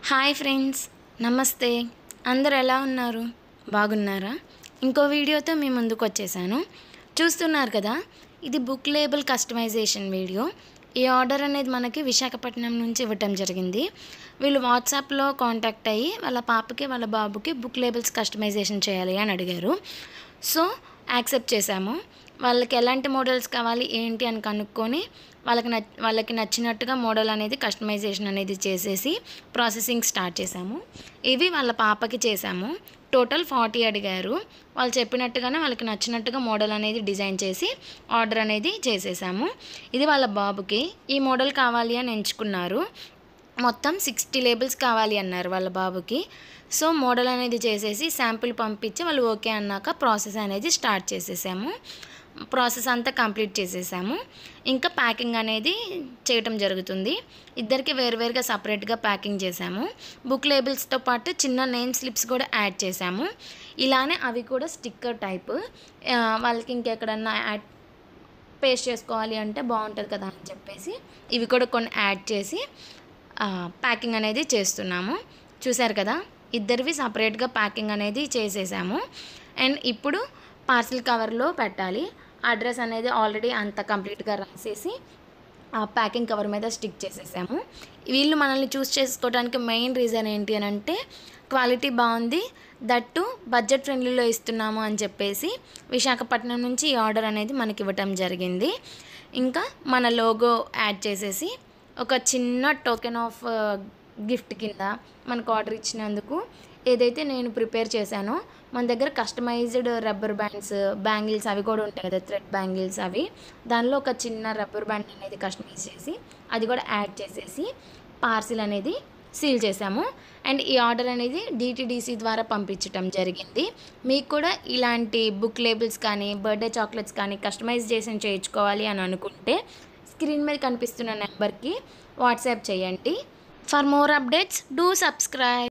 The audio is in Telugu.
హాయ్ ఫ్రెండ్స్, నమస్తే. అందరు ఎలా ఉన్నారు? బాగున్నారా? ఇంకో వీడియోతో మీ ముందుకు వచ్చేసాను. చూస్తున్నారు కదా, ఇది బుక్ లేబుల్ కస్టమైజేషన్ వీడియో. ఈ ఆర్డర్ అనేది మనకి విశాఖపట్నం నుంచి ఇవ్వటం జరిగింది. వీళ్ళు వాట్సాప్లో కాంటాక్ట్ అయ్యి వాళ్ళ పాపకి వాళ్ళ బాబుకి బుక్ లేబుల్స్ కస్టమైజేషన్ చేయాలి అని అడిగారు. సో యాక్సెప్ట్ చేశాము. వాళ్ళకి ఎలాంటి మోడల్స్ కావాలి ఏంటి అని కనుక్కొని వాళ్ళకి నచ్చినట్టుగా మోడల్ అనేది కస్టమైజేషన్ అనేది చేసేసి ప్రాసెసింగ్ స్టార్ట్ చేశాము. ఇవి వాళ్ళ పాపకి చేశాము. టోటల్ 40 అడిగారు. వాళ్ళు చెప్పినట్టుగానే వాళ్ళకి నచ్చినట్టుగా మోడల్ అనేది డిజైన్ చేసి ఆర్డర్ అనేది చేసేసాము. ఇది వాళ్ళ బాబుకి ఈ మోడల్ కావాలి అని ఎంచుకున్నారు. మొత్తం 60 లేబుల్స్ కావాలి అన్నారు వాళ్ళ బాబుకి. సో మోడల్ అనేది చేసేసి శాంపిల్ పంపించి వాళ్ళు ఓకే అన్నాక ప్రాసెస్ అనేది స్టార్ట్ చేసేసాము. ప్రాసెస్ అంతా కంప్లీట్ చేసేసాము. ఇంకా ప్యాకింగ్ అనేది చేయటం జరుగుతుంది. ఇద్దరికి వేరువేరుగా సపరేట్గా ప్యాకింగ్ చేసాము. బుక్ లేబుల్స్తో పాటు చిన్న నేమ్ స్లిప్స్ కూడా యాడ్ చేసాము. ఇలానే అవి కూడా స్టిక్కర్ టైప్. వాళ్ళకి ఇంకెక్కడన్నా పేస్ట్ చేసుకోవాలి అంటే బాగుంటుంది కదా అని చెప్పేసి ఇవి కూడా కొన్ని యాడ్ చేసి ప్యాకింగ్ అనేది చేస్తున్నాము. చూసారు కదా, ఇద్దరివి సపరేట్గా ప్యాకింగ్ అనేది చేసేసాము. అండ్ ఇప్పుడు పార్సిల్ కవర్లో పెట్టాలి. అడ్రస్ అనేది ఆల్రెడీ అంత కంప్లీట్గా రాసేసి ఆ ప్యాకింగ్ కవర్ మీద స్టిక్ చేసేసాము. వీళ్ళు మనల్ని చూస్ చేసుకోవడానికి మెయిన్ రీజన్ ఏంటి అని అంటే క్వాలిటీ బాగుంది, దట్టు బడ్జెట్ ఫ్రెండ్లీలో ఇస్తున్నాము అని చెప్పేసి విశాఖపట్నం నుంచి ఈ ఆర్డర్ అనేది మనకి ఇవ్వటం జరిగింది. ఇంకా మన లోగో యాడ్ చేసేసి ఒక చిన్న టోకెన్ ఆఫ్ గిఫ్ట్ కింద మనకు ఆర్డర్ ఇచ్చినందుకు ఏదైతే నేను ప్రిపేర్ చేశానో మన దగ్గర కస్టమైజ్డ్ రబ్బర్ బ్యాండ్స్, బ్యాంగిల్స్ అవి కూడా ఉంటాయి కదా, థ్రెడ్ బ్యాంగిల్స్, అవి దానిలో ఒక చిన్న రబ్బర్ బ్యాండ్ అనేది కస్టమైజ్ చేసి అది కూడా యాడ్ చేసేసి పార్సిల్ అనేది సీల్ చేసాము. అండ్ ఈ ఆర్డర్ అనేది DTDC ద్వారా పంపించటం జరిగింది. మీకు కూడా ఇలాంటి బుక్ లేబుల్స్ కానీ బర్త్డే చాక్లెట్స్ కానీ కస్టమైజేషన్ చేయించుకోవాలి అని అనుకుంటే స్క్రీన్ మీద కనిపిస్తున్న నెంబర్కి వాట్సాప్ చేయండి. For more updates do subscribe.